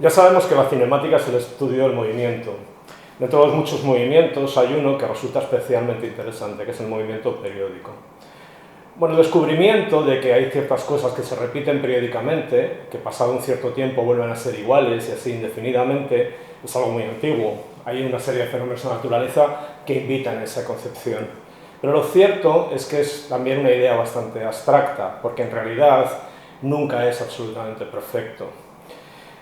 Ya sabemos que la cinemática es el estudio del movimiento. De todos los muchos movimientos hay uno que resulta especialmente interesante, que es el movimiento periódico. Bueno, el descubrimiento de que hay ciertas cosas que se repiten periódicamente, que pasado un cierto tiempo vuelven a ser iguales y así indefinidamente, es algo muy antiguo. Hay una serie de fenómenos de la naturaleza que invitan a esa concepción. Pero lo cierto es que es también una idea bastante abstracta, porque en realidad nunca es absolutamente perfecto.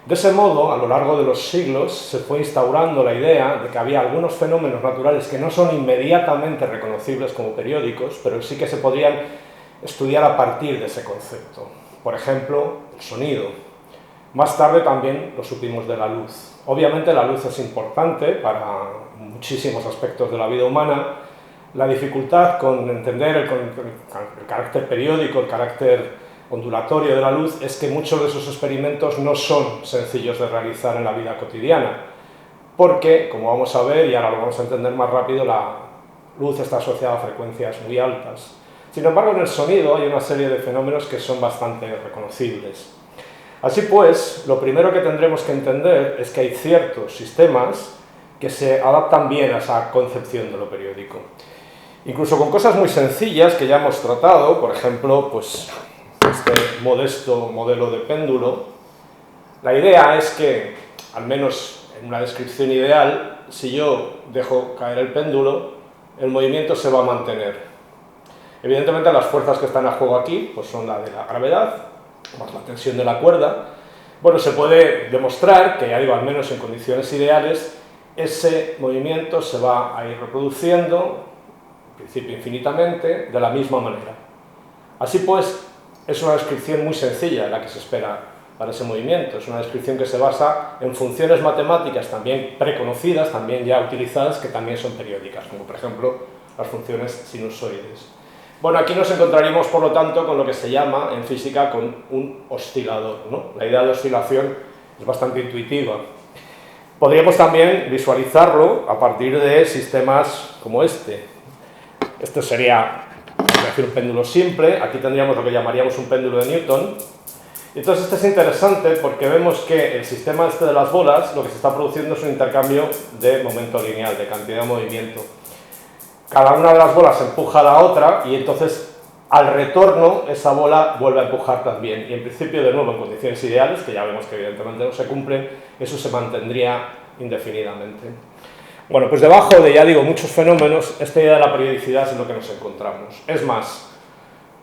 De ese modo, a lo largo de los siglos, se fue instaurando la idea de que había algunos fenómenos naturales que no son inmediatamente reconocibles como periódicos, pero sí que se podrían estudiar a partir de ese concepto. Por ejemplo, el sonido. Más tarde también lo supimos de la luz. Obviamente la luz es importante para muchísimos aspectos de la vida humana. La dificultad con entender el carácter periódico, el carácter ondulatorio de la luz, es que muchos de esos experimentos no son sencillos de realizar en la vida cotidiana, porque, como vamos a ver, y ahora lo vamos a entender más rápido, la luz está asociada a frecuencias muy altas. Sin embargo, en el sonido hay una serie de fenómenos que son bastante reconocibles. Así pues, lo primero que tendremos que entender es que hay ciertos sistemas que se adaptan bien a esa concepción de lo periódico. Incluso con cosas muy sencillas que ya hemos tratado, por ejemplo, pues este modesto modelo de péndulo. La idea es que, al menos en una descripción ideal, si yo dejo caer el péndulo, el movimiento se va a mantener. Evidentemente las fuerzas que están a juego aquí pues son la de la gravedad, más la tensión de la cuerda. Bueno, se puede demostrar que, ya digo, al menos en condiciones ideales, ese movimiento se va a ir reproduciendo, en principio infinitamente, de la misma manera. Así pues, es una descripción muy sencilla la que se espera para ese movimiento. Es una descripción que se basa en funciones matemáticas también preconocidas, también ya utilizadas, que también son periódicas, como por ejemplo las funciones sinusoides. Bueno, aquí nos encontraríamos, por lo tanto, con lo que se llama en física con un oscilador, ¿no? La idea de oscilación es bastante intuitiva. Podríamos también visualizarlo a partir de sistemas como este. Esto sería, es decir, un péndulo simple. Aquí tendríamos lo que llamaríamos un péndulo de Newton. Entonces, este es interesante porque vemos que el sistema este de las bolas, lo que se está produciendo es un intercambio de momento lineal, de cantidad de movimiento. Cada una de las bolas empuja a la otra y entonces, al retorno, esa bola vuelve a empujar también. Y en principio, de nuevo, en condiciones ideales, que ya vemos que evidentemente no se cumplen, eso se mantendría indefinidamente. Bueno, pues debajo de, ya digo, muchos fenómenos, esta idea de la periodicidad es en lo que nos encontramos. Es más,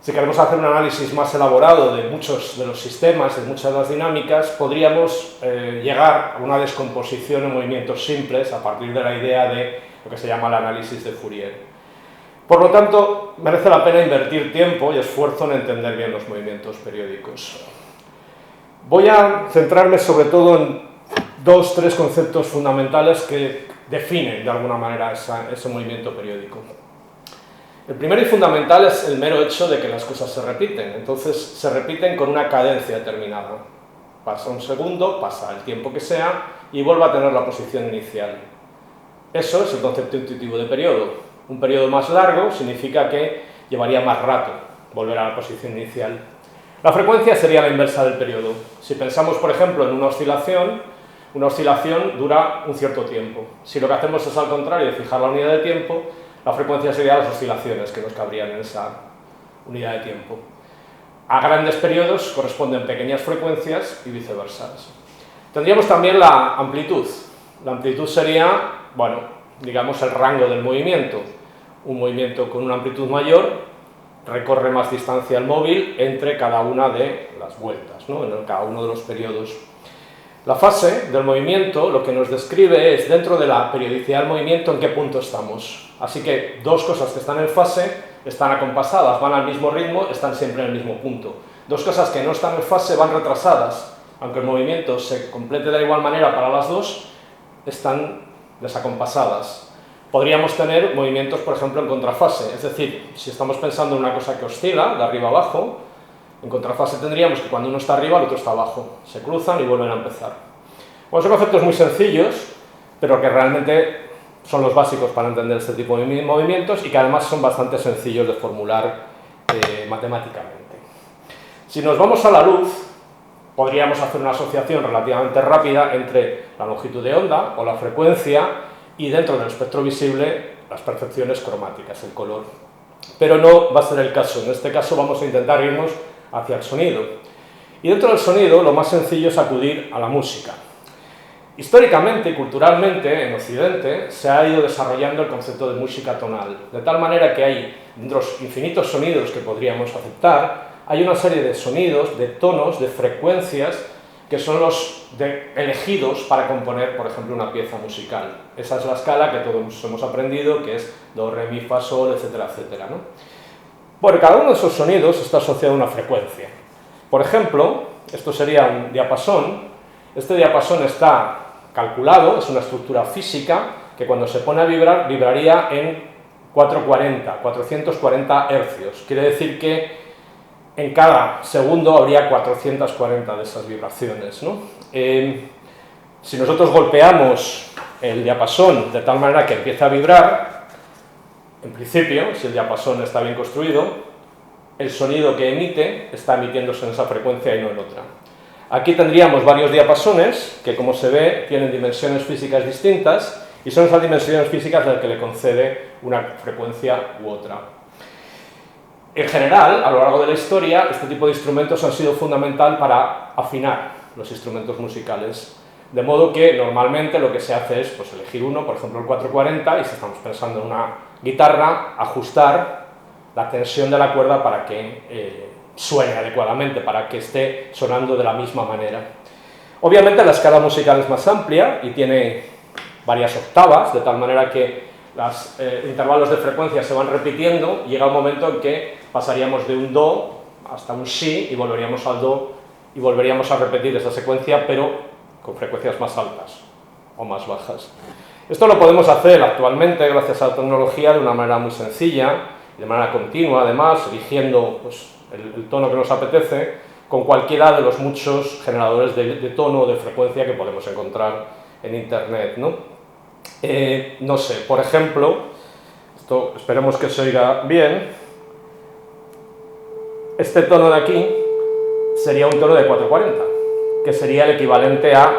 si queremos hacer un análisis más elaborado de muchos de los sistemas, de muchas de las dinámicas, podríamos llegar a una descomposición en movimientos simples a partir de la idea de lo que se llama el análisis de Fourier. Por lo tanto, merece la pena invertir tiempo y esfuerzo en entender bien los movimientos periódicos. Voy a centrarme sobre todo en tres conceptos fundamentales que definen de alguna manera ese movimiento periódico. El primero y fundamental es el mero hecho de que las cosas se repiten. Entonces, se repiten con una cadencia determinada. Pasa un segundo, pasa el tiempo que sea y vuelve a tener la posición inicial. Eso es el concepto intuitivo de periodo. Un periodo más largo significa que llevaría más rato volver a la posición inicial. La frecuencia sería la inversa del periodo. Si pensamos, por ejemplo, en una oscilación dura un cierto tiempo. Si lo que hacemos es al contrario, de fijar la unidad de tiempo, la frecuencia sería las oscilaciones que nos cabrían en esa unidad de tiempo. A grandes periodos corresponden pequeñas frecuencias y viceversa. Tendríamos también la amplitud. La amplitud sería, bueno, digamos el rango del movimiento. Un movimiento con una amplitud mayor recorre más distancia el móvil entre cada una de las vueltas, ¿no? En cada uno de los periodos. La fase del movimiento lo que nos describe es, dentro de la periodicidad del movimiento, en qué punto estamos. Así que dos cosas que están en fase están acompasadas, van al mismo ritmo, están siempre en el mismo punto. Dos cosas que no están en fase van retrasadas, aunque el movimiento se complete de igual manera para las dos, están desacompasadas. Podríamos tener movimientos, por ejemplo, en contrafase, es decir, si estamos pensando en una cosa que oscila, de arriba a abajo, en contrafase tendríamos que cuando uno está arriba, el otro está abajo. Se cruzan y vuelven a empezar. Bueno, son conceptos muy sencillos, pero que realmente son los básicos para entender este tipo de movimientos y que además son bastante sencillos de formular matemáticamente. Si nos vamos a la luz, podríamos hacer una asociación relativamente rápida entre la longitud de onda o la frecuencia y dentro del espectro visible las percepciones cromáticas, el color. Pero no va a ser el caso. En este caso vamos a intentar irnos hacia el sonido. Y dentro del sonido lo más sencillo es acudir a la música. Históricamente y culturalmente en Occidente se ha ido desarrollando el concepto de música tonal, de tal manera que hay, entre los infinitos sonidos que podríamos aceptar, hay una serie de sonidos, de tonos, de frecuencias que son los elegidos para componer, por ejemplo, una pieza musical. Esa es la escala que todos hemos aprendido, que es do, re, mi, fa, sol, etcétera, etcétera, ¿no? Bueno, cada uno de esos sonidos está asociado a una frecuencia. Por ejemplo, esto sería un diapasón. Este diapasón está calculado, es una estructura física que cuando se pone a vibrar, vibraría en 440 hercios. Quiere decir que en cada segundo habría 440 de esas vibraciones, ¿no? Si nosotros golpeamos el diapasón de tal manera que empieza a vibrar, en principio, si el diapasón está bien construido, el sonido que emite está emitiéndose en esa frecuencia y no en otra. Aquí tendríamos varios diapasones que, como se ve, tienen dimensiones físicas distintas y son esas dimensiones físicas las que le concede una frecuencia u otra. En general, a lo largo de la historia, este tipo de instrumentos han sido fundamental para afinar los instrumentos musicales. De modo que normalmente lo que se hace es pues, elegir uno, por ejemplo el 440, y si estamos pensando en una guitarra, ajustar la tensión de la cuerda para que suene adecuadamente, para que esté sonando de la misma manera. Obviamente la escala musical es más amplia y tiene varias octavas, de tal manera que los intervalos de frecuencia se van repitiendo y llega un momento en que pasaríamos de un do hasta un si y volveríamos al do y volveríamos a repetir esa secuencia, pero con frecuencias más altas o más bajas. Esto lo podemos hacer actualmente gracias a la tecnología de una manera muy sencilla, de manera continua además, eligiendo pues, el tono que nos apetece con cualquiera de los muchos generadores de tono o de frecuencia que podemos encontrar en internet, ¿no? No sé, por ejemplo, esto esperemos que se oiga bien, este tono de aquí sería un tono de 440, que sería el equivalente a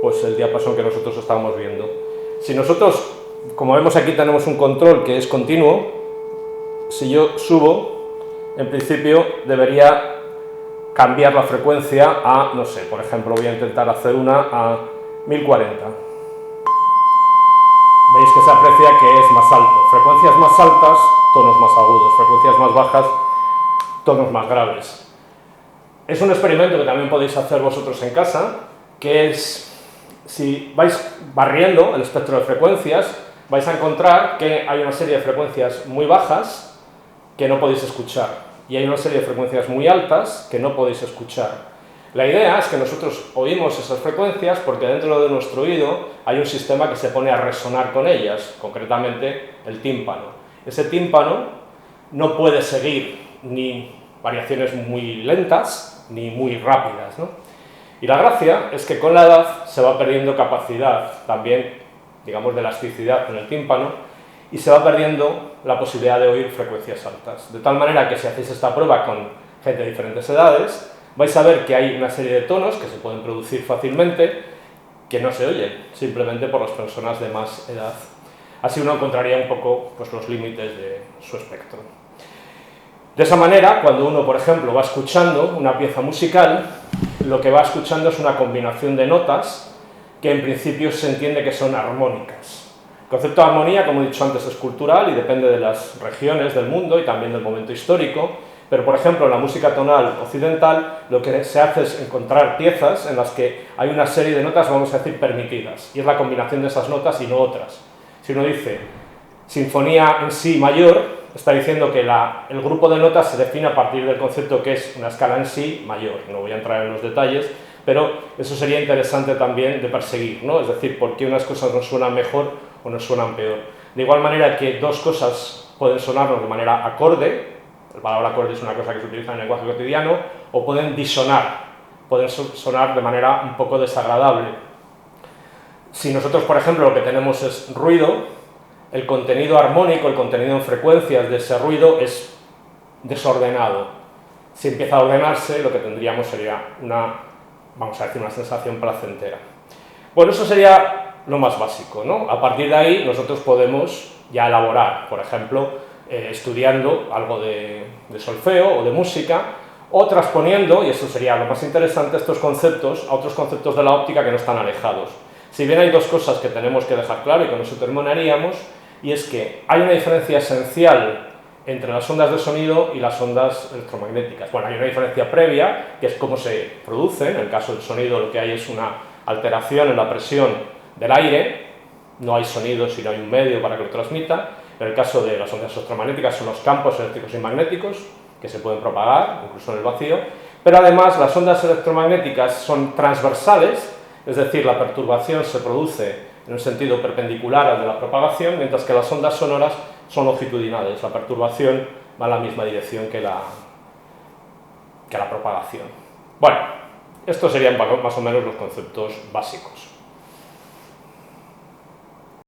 pues, el diapasón que nosotros estamos viendo. Si nosotros, como vemos aquí, tenemos un control que es continuo, si yo subo, en principio debería cambiar la frecuencia a, no sé, por ejemplo, voy a intentar hacer una a 1040. Veis que se aprecia que es más alto. Frecuencias más altas, tonos más agudos. Frecuencias más bajas, tonos más graves. Es un experimento que también podéis hacer vosotros en casa, que es, si vais barriendo el espectro de frecuencias, vais a encontrar que hay una serie de frecuencias muy bajas que no podéis escuchar, y hay una serie de frecuencias muy altas que no podéis escuchar. La idea es que nosotros oímos esas frecuencias porque dentro de nuestro oído hay un sistema que se pone a resonar con ellas, concretamente el tímpano. Ese tímpano no puede seguir ni variaciones muy lentas ni muy rápidas, ¿no? Y la gracia es que con la edad se va perdiendo capacidad también, digamos, de elasticidad en el tímpano y se va perdiendo la posibilidad de oír frecuencias altas. De tal manera que si hacéis esta prueba con gente de diferentes edades, vais a ver que hay una serie de tonos que se pueden producir fácilmente que no se oyen, simplemente por las personas de más edad. Así uno encontraría un poco pues, los límites de su espectro. De esa manera, cuando uno, por ejemplo, va escuchando una pieza musical, lo que va escuchando es una combinación de notas que en principio se entiende que son armónicas. El concepto de armonía, como he dicho antes, es cultural y depende de las regiones del mundo y también del momento histórico. Pero, por ejemplo, en la música tonal occidental lo que se hace es encontrar piezas en las que hay una serie de notas, vamos a decir, permitidas, y es la combinación de esas notas y no otras. Si uno dice sinfonía en si mayor, está diciendo que el grupo de notas se define a partir del concepto que es una escala en si mayor. No voy a entrar en los detalles, pero eso sería interesante también de perseguir, ¿no? Es decir, por qué unas cosas nos suenan mejor o nos suenan peor. De igual manera que dos cosas pueden sonarnos de manera acorde, la palabra acorde es una cosa que se utiliza en el lenguaje cotidiano, o pueden disonar, pueden sonar de manera un poco desagradable. Si nosotros, por ejemplo, lo que tenemos es ruido, el contenido armónico, el contenido en frecuencias de ese ruido es desordenado. Si empieza a ordenarse, lo que tendríamos sería una vamos a decir, una sensación placentera. Bueno, eso sería lo más básico, ¿no? A partir de ahí nosotros podemos ya elaborar, por ejemplo, estudiando algo de solfeo o de música, o transponiendo, y eso sería lo más interesante, estos conceptos a otros conceptos de la óptica que no están alejados. Si bien hay dos cosas que tenemos que dejar claro y con eso terminaríamos, y es que hay una diferencia esencial entre las ondas de sonido y las ondas electromagnéticas. Bueno, hay una diferencia previa, que es cómo se producen. En el caso del sonido lo que hay es una alteración en la presión del aire, no hay sonido si no hay un medio para que lo transmita. En el caso de las ondas electromagnéticas son los campos eléctricos y magnéticos, que se pueden propagar, incluso en el vacío, pero además las ondas electromagnéticas son transversales, es decir, la perturbación se produce en un sentido perpendicular al de la propagación, mientras que las ondas sonoras son longitudinales, la perturbación va en la misma dirección que la propagación. Bueno, estos serían más o menos los conceptos básicos.